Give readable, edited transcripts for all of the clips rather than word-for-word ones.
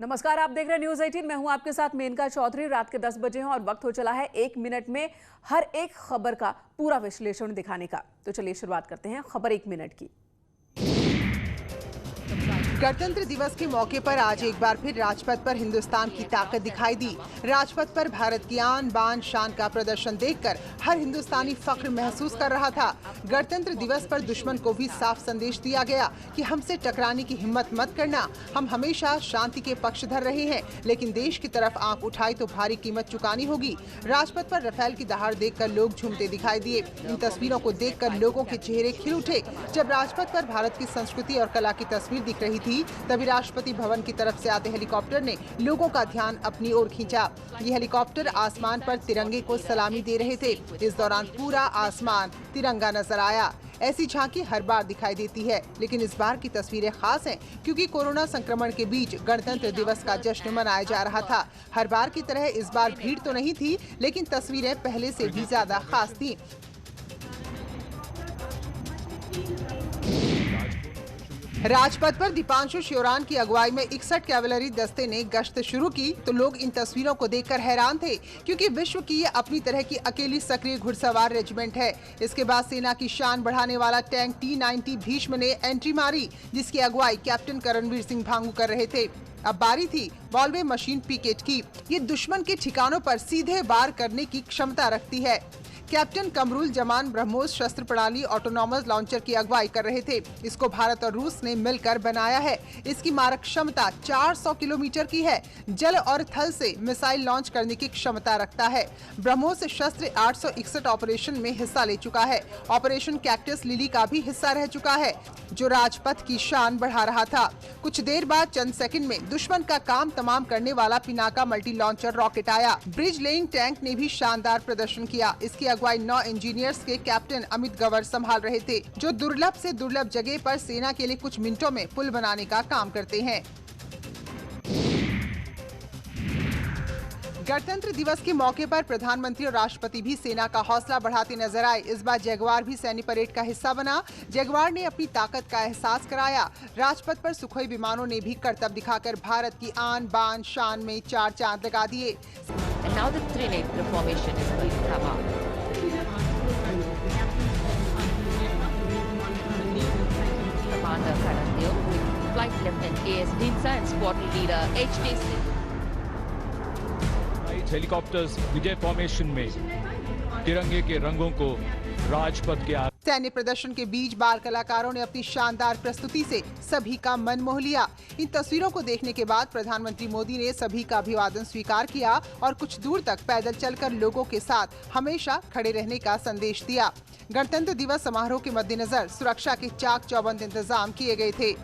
नमस्कार, आप देख रहे हैं न्यूज 18। मैं हूं आपके साथ मेनका चौधरी। रात के 10 बजे हैं और वक्त हो चला है 1 मिनट में हर एक खबर का पूरा विश्लेषण दिखाने का। तो चलिए शुरुआत करते हैं खबर 1 मिनट की। गणतंत्र दिवस के मौके पर आज एक बार फिर राजपथ पर हिंदुस्तान की ताकत दिखाई दी। राजपथ पर भारत की आन बान शान का प्रदर्शन देखकर हर हिंदुस्तानी फख्र महसूस कर रहा था। गणतंत्र दिवस पर दुश्मन को भी साफ संदेश दिया गया कि हमसे टकराने की हिम्मत मत करना। हम हमेशा शांति के पक्षधर रहे हैं, लेकिन देश की तरफ आंख उठाई तो भारी कीमत चुकानी होगी। राजपथ पर रफेल की दहाड़ देखकर लोग झूमते दिखाई दिए। इन तस्वीरों को देखकर लोगों के चेहरे खिल उठे। जब राजपथ पर भारत की संस्कृति और कला की तस्वीर दिख रही थी, तभी राष्ट्रपति भवन की तरफ से आते हेलीकॉप्टर ने लोगों का ध्यान अपनी ओर खींचा। ये हेलीकॉप्टर आसमान पर तिरंगे को सलामी दे रहे थे। इस दौरान पूरा आसमान तिरंगा नजर आया। ऐसी झांकी हर बार दिखाई देती है, लेकिन इस बार की तस्वीरें खास हैं क्योंकि कोरोना संक्रमण के बीच गणतंत्र दिवस का जश्न मनाया जा रहा था। हर बार की तरह इस बार भीड़ तो नहीं थी, लेकिन तस्वीरें पहले से भी ज्यादा खास थी। राजपथ पर दीपांशु श्योरान की अगुवाई में 61 कैवलरी दस्ते ने गश्त शुरू की तो लोग इन तस्वीरों को देखकर हैरान थे, क्योंकि विश्व की ये अपनी तरह की अकेली सक्रिय घुड़सवार रेजिमेंट है। इसके बाद सेना की शान बढ़ाने वाला टैंक T-90 भीष्म ने एंट्री मारी, जिसकी अगुवाई कैप्टन करणवीर सिंह भांगू कर रहे थे। अब बारी थी वॉल्वे मशीन पिकेट की। ये दुश्मन के ठिकानों पर सीधे वार करने की क्षमता रखती है। कैप्टन कमरुल जमान ब्रह्मोस शस्त्र प्रणाली ऑटोनॉमस लॉन्चर की अगुवाई कर रहे थे। इसको भारत और रूस ने मिलकर बनाया है। इसकी मारक क्षमता 400 किलोमीटर की है। जल और थल से मिसाइल लॉन्च करने की क्षमता रखता है। ब्रह्मोस शस्त्र 861 ऑपरेशन में हिस्सा ले चुका है। ऑपरेशन कैक्टस लिली का भी हिस्सा रह चुका है, जो राजपथ की शान बढ़ा रहा था। कुछ देर बाद चंद सेकंड में दुश्मन का काम तमाम करने वाला पिनाका मल्टी लॉन्चर रॉकेट आया। ब्रिज लेइंग टैंक ने भी शानदार प्रदर्शन किया। इसकी अगुवाई 9 इंजीनियर्स के कैप्टन अमित गवर संभाल रहे थे, जो दुर्लभ से दुर्लभ जगह पर सेना के लिए कुछ मिनटों में पुल बनाने का काम करते हैं। गणतंत्र दिवस के मौके पर प्रधानमंत्री और राष्ट्रपति भी सेना का हौसला बढ़ाते नजर आए। इस बार जगुआर भी सैन्य परेड का हिस्सा बना। जगुआर ने अपनी ताकत का एहसास कराया। राजपथ पर सुखोई विमानों ने भी करतब दिखाकर भारत की आन बान शान में 4 चांद लगा दिए। Flight Lieutenant A.S. Dinsa and Squadron Leader H.D. Helicopters Vijay formation में तिरंगे के रंगों को राजपथ के सैन्य प्रदर्शन के बीच बाल कलाकारों ने अपनी शानदार प्रस्तुति से सभी का मन मोह लिया। इन तस्वीरों को देखने के बाद प्रधानमंत्री मोदी ने सभी का अभिवादन स्वीकार किया और कुछ दूर तक पैदल चलकर लोगों के साथ हमेशा खड़े रहने का संदेश दिया। गणतंत्र दिवस समारोह के मद्देनजर सुरक्षा के चाक चौबंद इंतजाम किए गए थे।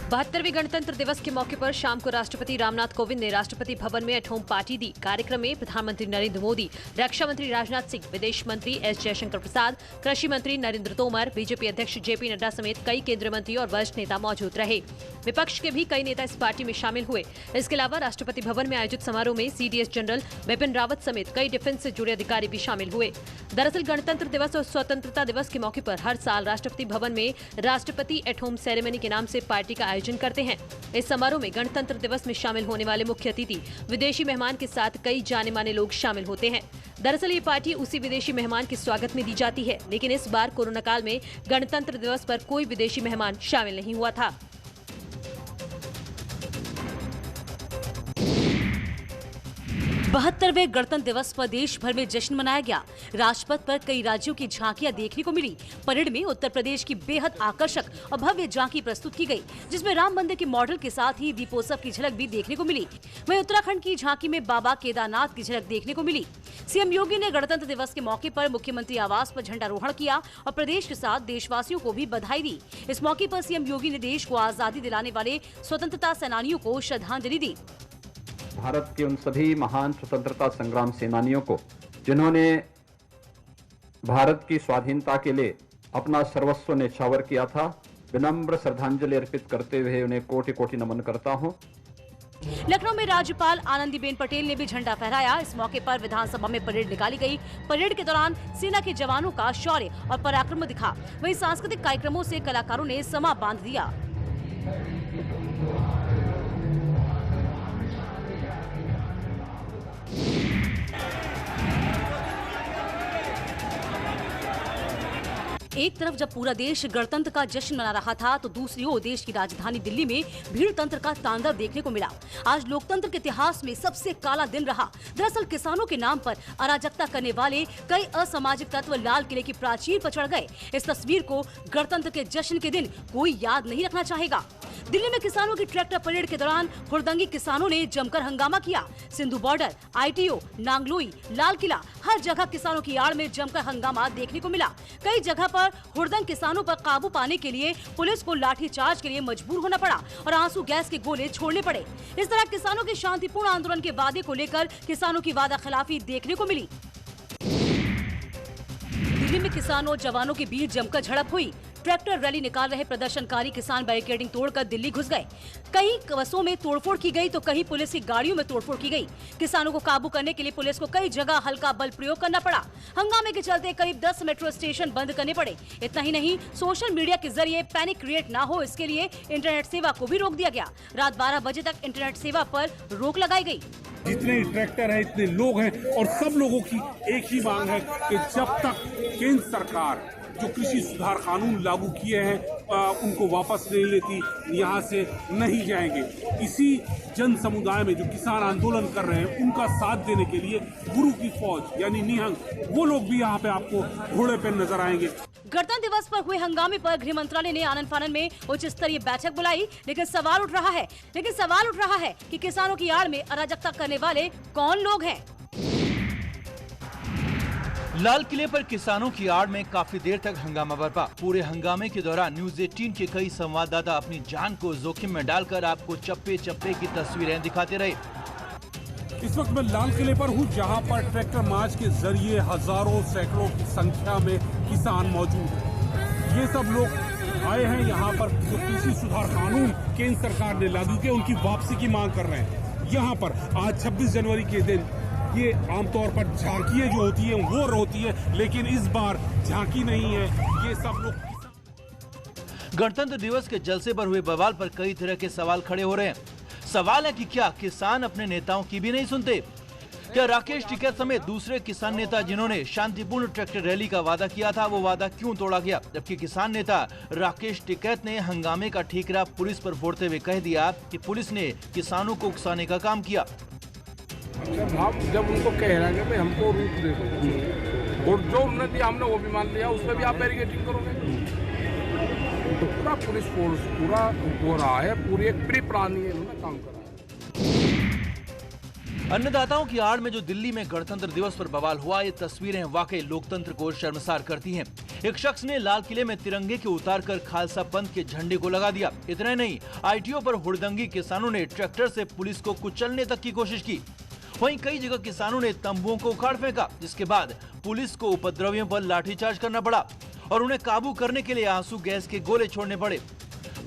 72वें गणतंत्र दिवस के मौके पर शाम को राष्ट्रपति रामनाथ कोविंद ने राष्ट्रपति भवन में एट होम पार्टी दी। कार्यक्रम में प्रधानमंत्री नरेंद्र मोदी, रक्षा मंत्री राजनाथ सिंह, विदेश मंत्री एस जयशंकर प्रसाद, कृषि मंत्री नरेंद्र तोमर, बीजेपी अध्यक्ष जेपी नड्डा समेत कई केंद्रीय मंत्री और वरिष्ठ नेता मौजूद रहे। विपक्ष के भी कई नेता इस पार्टी में शामिल हुए। इसके अलावा राष्ट्रपति भवन में आयोजित समारोह में CDS जनरल बिपिन रावत समेत कई डिफेंस से जुड़े अधिकारी भी शामिल हुए। दरअसल गणतंत्र दिवस और स्वतंत्रता दिवस के मौके पर हर साल राष्ट्रपति भवन में राष्ट्रपति एट होम सेरेमनी के नाम से पार्टी का आयोजन करते हैं। इस समारोह में गणतंत्र दिवस में शामिल होने वाले मुख्य अतिथि विदेशी मेहमान के साथ कई जाने माने लोग शामिल होते हैं। दरअसल ये पार्टी उसी विदेशी मेहमान के स्वागत में दी जाती है, लेकिन इस बार कोरोना काल में गणतंत्र दिवस पर कोई विदेशी मेहमान शामिल नहीं हुआ था। बहत्तरवें गणतंत्र दिवस पर देश भर में जश्न मनाया गया। राजपथ पर कई राज्यों की झांकियां देखने को मिली। परेड में उत्तर प्रदेश की बेहद आकर्षक और भव्य झांकी प्रस्तुत की गई, जिसमें राम मंदिर के मॉडल के साथ ही दीपोत्सव की झलक भी देखने को मिली। वहीं उत्तराखंड की झांकी में बाबा केदारनाथ की झलक देखने को मिली। सीएम योगी ने गणतंत्र दिवस के मौके पर मुख्यमंत्री आवास पर झंडारोहण किया और प्रदेश के साथ देशवासियों को भी बधाई दी। इस मौके पर सीएम योगी ने देश को आजादी दिलाने वाले स्वतंत्रता सेनानियों को श्रद्धांजलि दी। भारत के उन सभी महान स्वतंत्रता संग्राम सेनानियों को जिन्होंने भारत की स्वाधीनता के लिए अपना सर्वस्व न्यौछावर किया था, विनम्र श्रद्धांजलि अर्पित करते हुए उन्हें कोटि कोटि नमन करता हूं। लखनऊ में राज्यपाल आनंदीबेन पटेल ने भी झंडा फहराया। इस मौके पर विधानसभा में परेड निकाली गई। परेड के दौरान सेना के जवानों का शौर्य और पराक्रम दिखा। वहीं सांस्कृतिक कार्यक्रमों से कलाकारों ने समा बांध दिया। एक तरफ जब पूरा देश गणतंत्र का जश्न मना रहा था, तो दूसरी ओर देश की राजधानी दिल्ली में भीड़ तंत्र का तांडव देखने को मिला। आज लोकतंत्र के इतिहास में सबसे काला दिन रहा। दरअसल किसानों के नाम पर अराजकता करने वाले कई असामाजिक तत्व लाल किले की प्राचीर पर चढ़ गए। इस तस्वीर को गणतंत्र के जश्न के दिन कोई याद नहीं रखना चाहेगा। दिल्ली में किसानों की ट्रैक्टर परेड के दौरान हुड़दंगी किसानों ने जमकर हंगामा किया। सिंधु बॉर्डर, ITO, नांगलोई, लाल किला, हर जगह किसानों की आड़ में जमकर हंगामा देखने को मिला। कई जगह पर हुड़दंग किसानों पर काबू पाने के लिए पुलिस को लाठीचार्ज के लिए मजबूर होना पड़ा और आंसू गैस के गोले छोड़ने पड़े। इस तरह किसानों के शांतिपूर्ण आंदोलन के वादे को लेकर किसानों की वादा खिलाफी देखने को मिली। दिल्ली में किसानों और जवानों के बीच जमकर झड़प हुई। ट्रैक्टर रैली निकाल रहे प्रदर्शनकारी किसान बैरिकेडिंग तोड़कर दिल्ली घुस गए। कहीं बसों में तोड़फोड़ की गई तो कहीं पुलिस की गाड़ियों में तोड़फोड़ की गई। किसानों को काबू करने के लिए पुलिस को कई जगह हल्का बल प्रयोग करना पड़ा। हंगामे के चलते करीब 10 मेट्रो स्टेशन बंद करने पड़े। इतना ही नहीं, सोशल मीडिया के जरिए पैनिक क्रिएट ना हो, इसके लिए इंटरनेट सेवा को भी रोक दिया गया। रात 12 बजे तक इंटरनेट सेवा पर रोक लगाई गई। जितने ट्रैक्टर है, इतने लोग हैं और सब लोगों की एक ही मांग है कि जब तक केंद्र सरकार जो कृषि सुधार कानून लागू किए हैं उनको वापस नहीं लेती, यहाँ से नहीं जाएंगे। इसी जन समुदाय में जो किसान आंदोलन कर रहे हैं उनका साथ देने के लिए गुरु की फौज यानी निहंग, वो लोग भी यहाँ पे आपको घोड़े पे नजर आएंगे। गणतंत्र दिवस पर हुए हंगामे पर गृह मंत्रालय ने आनन फानन में उच्च स्तरीय बैठक बुलाई, लेकिन सवाल उठ रहा है कि किसानों की आड़ में अराजकता करने वाले कौन लोग हैं। लाल किले पर किसानों की आड़ में काफी देर तक हंगामा बरपा। पूरे हंगामे के दौरान न्यूज 18 के कई संवाददाता अपनी जान को जोखिम में डालकर आपको चप्पे चप्पे की तस्वीरें दिखाते रहे। इस वक्त मैं लाल किले पर हूँ, जहाँ पर ट्रैक्टर मार्च के जरिए हजारों सैकड़ों की संख्या में किसान मौजूद हैं। ये सब लोग आए हैं यहाँ पर जो कृषि सुधार कानून केंद्र सरकार ने लागू किया उनकी वापसी की मांग कर रहे हैं। यहाँ पर आज 26 जनवरी के दिन ये आमतौर पर झांकियां जो होती है वो होती है, लेकिन इस बार झांकी नहीं है। ये सब लोग गणतंत्र दिवस के जलसे पर हुए बवाल पर कई तरह के सवाल खड़े हो रहे हैं। सवाल है कि क्या किसान अपने नेताओं की भी नहीं सुनते? क्या राकेश टिकैत समेत दूसरे किसान नेता जिन्होंने शांतिपूर्ण ट्रैक्टर रैली का वादा किया था, वो वादा क्यों तोड़ा गया? जबकि किसान नेता राकेश टिकैत ने हंगामे का ठीकरा पुलिस पर फोड़ते हुए कह दिया कि पुलिस ने किसानों को उकसाने का काम किया। जब उनको कह रहे हैं कि हमको रूट दे दो और जो उन्होंने दिया हमने वो भी मान लिया, उसमें भी आप बैरिकेडिंग करोगे तो पूरा पुलिस फोर्स पूरा हो रहा है, पूरी एक प्री प्लानिंग इन्होंने काम करा है। अन्नदाताओं की आड़ में जो दिल्ली में गणतंत्र दिवस पर बवाल हुआ, ये तस्वीरें वाकई लोकतंत्र को शर्मसार करती हैं। एक शख्स ने लाल किले में तिरंगे के उतारकर खालसा पंथ के झंडे को लगा दिया। इतना नहीं, ITO पर हुड़दंगी किसानों ने ट्रैक्टर से पुलिस को कुचलने तक की कोशिश की। वहीं कई जगह किसानों ने तंबुओं को उखाड़ फेंका, जिसके बाद पुलिस को उपद्रवियों पर लाठीचार्ज करना पड़ा और उन्हें काबू करने के लिए आंसू गैस के गोले छोड़ने पड़े।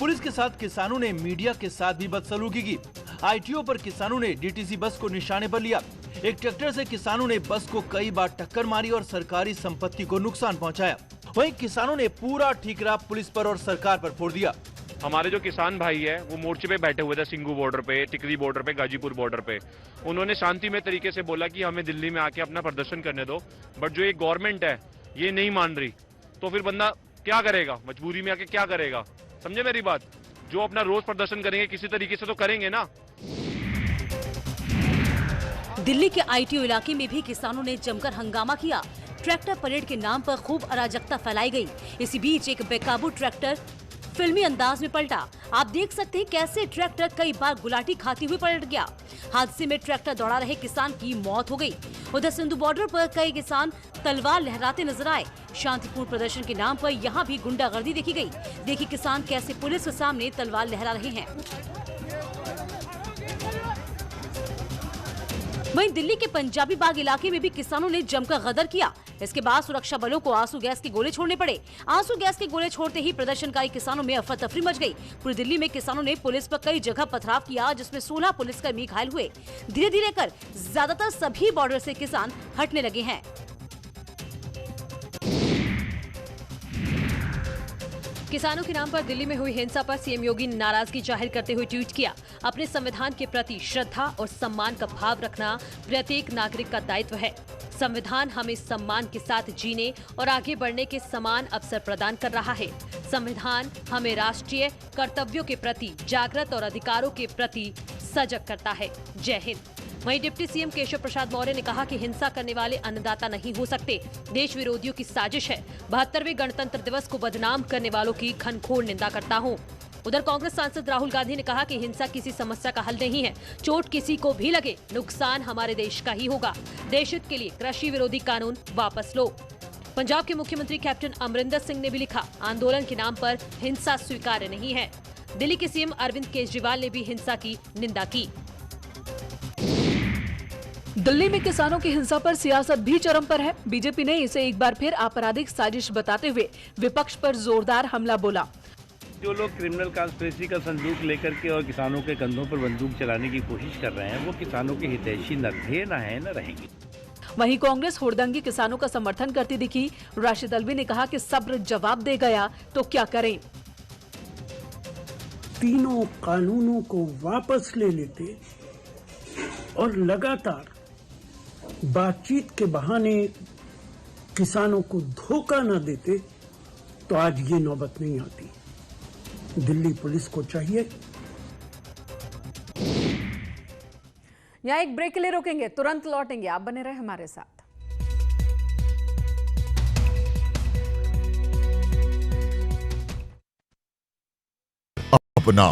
पुलिस के साथ किसानों ने मीडिया के साथ भी बदसलूकी की। ITO पर किसानों ने DTC बस को निशाने पर लिया। एक ट्रैक्टर से किसानों ने बस को कई बार टक्कर मारी और सरकारी संपत्ति को नुकसान पहुंचाया। वहीं किसानों ने पूरा ठीकरा पुलिस पर और सरकार पर फोड़ दिया। हमारे जो किसान भाई है वो मोर्चे पे बैठे हुए थे, सिंगू बॉर्डर पे, टिकरी बॉर्डर पे, गाजीपुर बॉर्डर पे। उन्होंने शांतिमय तरीके से बोला कि हमें दिल्ली में आके अपना प्रदर्शन करने दो, बट जो ये गवर्नमेंट है ये नहीं मान रही, तो फिर बंदा क्या करेगा? मजबूरी में आके क्या करेगा? समझे मेरी बात? जो अपना रोज प्रदर्शन करेंगे किसी तरीके से तो करेंगे ना। दिल्ली के ITO इलाके में भी किसानों ने जमकर हंगामा किया। ट्रैक्टर परेड के नाम पर खूब अराजकता फैलाई गई। इसी बीच एक बेकाबू ट्रैक्टर फिल्मी अंदाज में पलटा। आप देख सकते हैं कैसे ट्रैक्टर कई बार गुलाटी खाती हुई पलट गया। हादसे में ट्रैक्टर दौड़ा रहे किसान की मौत हो गई। उधर सिंधु बॉर्डर पर कई किसान तलवार लहराते नजर आए। शांतिपूर्ण प्रदर्शन के नाम पर यहाँ भी गुंडागर्दी देखी गई। देखिए किसान कैसे पुलिस के सामने तलवार लहरा रहे हैं। वहीं दिल्ली के पंजाबी बाग इलाके में भी किसानों ने जमकर गदर किया। इसके बाद सुरक्षा बलों को आंसू गैस के गोले छोड़ने पड़े। आंसू गैस के गोले छोड़ते ही प्रदर्शनकारी किसानों में अफरा तफरी मच गई। पूरी दिल्ली में किसानों ने पुलिस पर कई जगह पथराव किया, जिसमें 16 पुलिसकर्मी घायल हुए। धीरे धीरे कर ज्यादातर सभी बॉर्डर से किसान हटने लगे हैं। किसानों के नाम पर दिल्ली में हुई हिंसा पर सीएम योगी ने नाराजगी जाहिर करते हुए ट्वीट किया, अपने संविधान के प्रति श्रद्धा और सम्मान का भाव रखना प्रत्येक नागरिक का दायित्व है। संविधान हमें सम्मान के साथ जीने और आगे बढ़ने के समान अवसर प्रदान कर रहा है। संविधान हमें राष्ट्रीय कर्तव्यों के प्रति जागृत और अधिकारों के प्रति सजग करता है। जय हिंद। वहीं डिप्टी सीएम केशव प्रसाद मौर्य ने कहा कि हिंसा करने वाले अन्नदाता नहीं हो सकते, देश विरोधियों की साजिश है। 72वें गणतंत्र दिवस को बदनाम करने वालों की घनघोर निंदा करता हूं। उधर कांग्रेस सांसद राहुल गांधी ने कहा कि हिंसा किसी समस्या का हल नहीं है, चोट किसी को भी लगे नुकसान हमारे देश का ही होगा। देश हित के लिए कृषि विरोधी कानून वापस लो। पंजाब के मुख्यमंत्री कैप्टन अमरिंदर सिंह ने भी लिखा, आंदोलन के नाम पर हिंसा स्वीकार्य नहीं है। दिल्ली के सीएम अरविंद केजरीवाल ने भी हिंसा की निंदा की। दिल्ली में किसानों की हिंसा पर सियासत भी चरम पर है। बीजेपी ने इसे एक बार फिर आपराधिक साजिश बताते हुए विपक्ष पर जोरदार हमला बोला। जो लोग क्रिमिनल कॉन्स्पिरेसी का संदूक लेकर के और किसानों के कंधों पर बंदूक चलाने की कोशिश कर रहे हैं, वो किसानों के हितैषी न थे, न है, न रहेंगे। वहीं कांग्रेस हुड़दंगी किसानों का समर्थन करती दिखी। राशिद अल्वी ने कहा कि सब्र जवाब दे गया तो क्या करें। तीनों कानूनों को वापस ले लेते और लगातार बातचीत के बहाने किसानों को धोखा न देते तो आज ये नौबत नहीं आती। दिल्ली पुलिस को चाहिए। यहाँ एक ब्रेक के लिए रुकेंगे, तुरंत लौटेंगे, आप बने रहे हमारे साथ। अपना